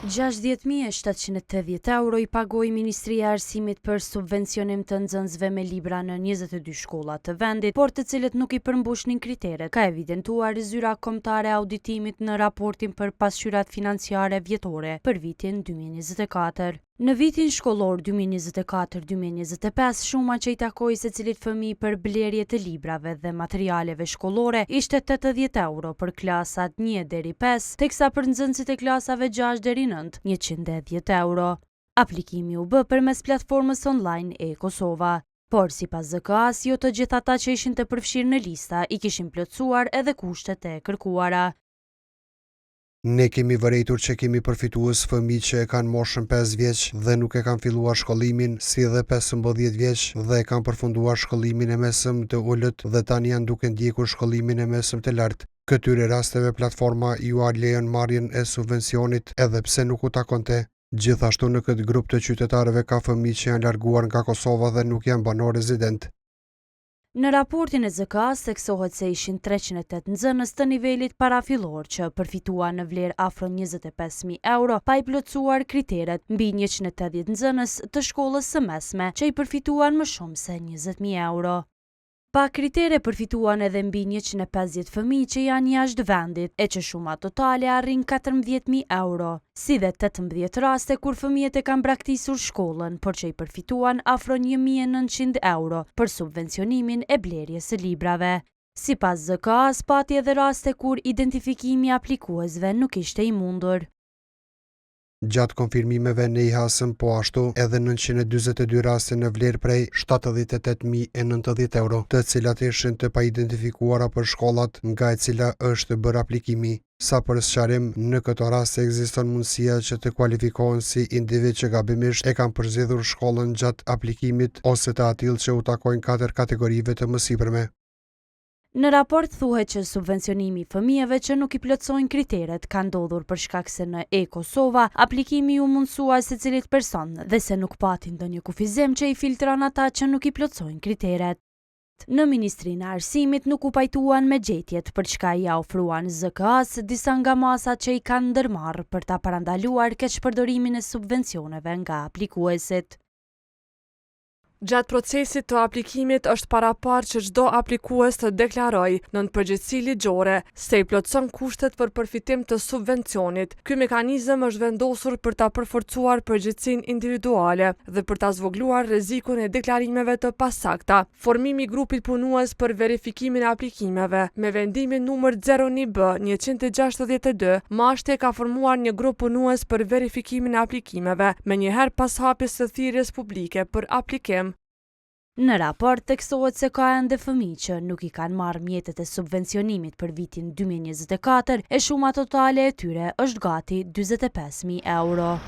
60.780 euro I pagoi Ministria e Arsimit për subvencionim të nxënësve me libra në 22 shkolla të vendit, por të cilët nuk I përmbushnin kriteret, ka evidentuar zyra kombëtare e auditimit në raportin për pasqyrat financiare vjetore për vitin 2024. Në vitin shkollor 2024-2025, shuma që I takoi secilit fëmijë për blerje të librave dhe materialeve shkollore ishte 80 euro për klasat 1 deri 5, teksa për nxënësit e klasave 6 deri 9, 110 euro. Aplikimi u bë përmes platformës online e-Kosova. Por sipas ZKA-s, jo të gjithë ata që ishin të përfshirë në lista I kishin plotësuar edhe kushtet e kërkuara. Ne kemi vërejtur që kemi përfitues fëmijë që e kanë moshën 5 vjeç dhe nuk e kanë filluar shkollimin, si dhe 15 vjeç dhe e kanë përfunduar shkollimin e mesëm të ulët dhe tani janë duke ndjekur shkollimin e mesëm të lartë. Këtyre rasteve platforma ju lejon marrjen e subvencionit edhe pse nuk u takonte. Gjithashtu në këtë grup të qytetarëve ka fëmijë që janë larguar nga Kosova dhe nuk janë banor rezident. Në raportin e ZKA-s theksohet se ishin 308 nxënës të nivelit parafillor që përfituan në vlerë afro 25.000 euro pa I plotësuar kriteret, mbi 180 nxënës të shkollës së mesme që I përfituan më shumë se 20.000 euro. Pa kritere përfituan edhe mbi 150 fëmijë që janë jashtë vendit, e që shuma totale arrin 14.000 euro, si dhe 18 raste kur fëmijët e kanë braktisur shkollën, por që I përfituan afro 1.900 euro për subvencionimin e blerjes së librave. Sipas ZKA-s, pati edhe raste kur identifikimi I aplikuesve nuk ishte I mundur. Gjatë konfirmimeve ne I hasëm po ashtu edhe 942 raste në vlerë prej 78.090 euro, të cilat ishin të paidentifikuara për shkollat nga e cila është bërë aplikimi. Sa për sqarim, në këto raste ekziston mundësia që të kualifikohen si individ që gabimisht e kanë përzgjedhur shkollën gjatë aplikimit ose të atill që u takojnë 4 kategorive të mësipërme. Në raport thuhet që subvencionimi I fëmijëve që nuk I plotësojnë kriteret ka ndodhur për shkak se në e-Kosova aplikimi u mundsua secilit person dhe se nuk pati ndonjë kufizim që I filtron ata që nuk I plotësojnë kriteret. Në Ministrinë e Arsimit nuk u pajtuan me gjetjet për çka I ofruan ZKA-s disa nga masat që I kanë ndërmarrë për ta parandaluar keqpërdorimin e subvencioneve nga aplikuesit. Gjatë procesit të aplikimit është parapar që çdo aplikues të deklarojë nën përgjegjësi ligjore se I plotëson kushtet për përfitim të subvencionit. Ky mekanizëm është vendosur për ta përforcuar përgjegjësinë individuale dhe për ta zvogluar rrezikun e deklarimeve të pasakta. Formimi I grupit punues për verifikimin e aplikimeve me vendimin numër 01B 162 mashte ka formuar një grup punues për verifikimin e aplikimeve, menjëherë pas hapjes së thirrjes publike për aplikim. Në raport theksohet se ka ende fëmijë që nuk I kanë marrë mjetet e subvencionimit për vitin 2024 e shuma totale e tyre është gati 45.000 euro.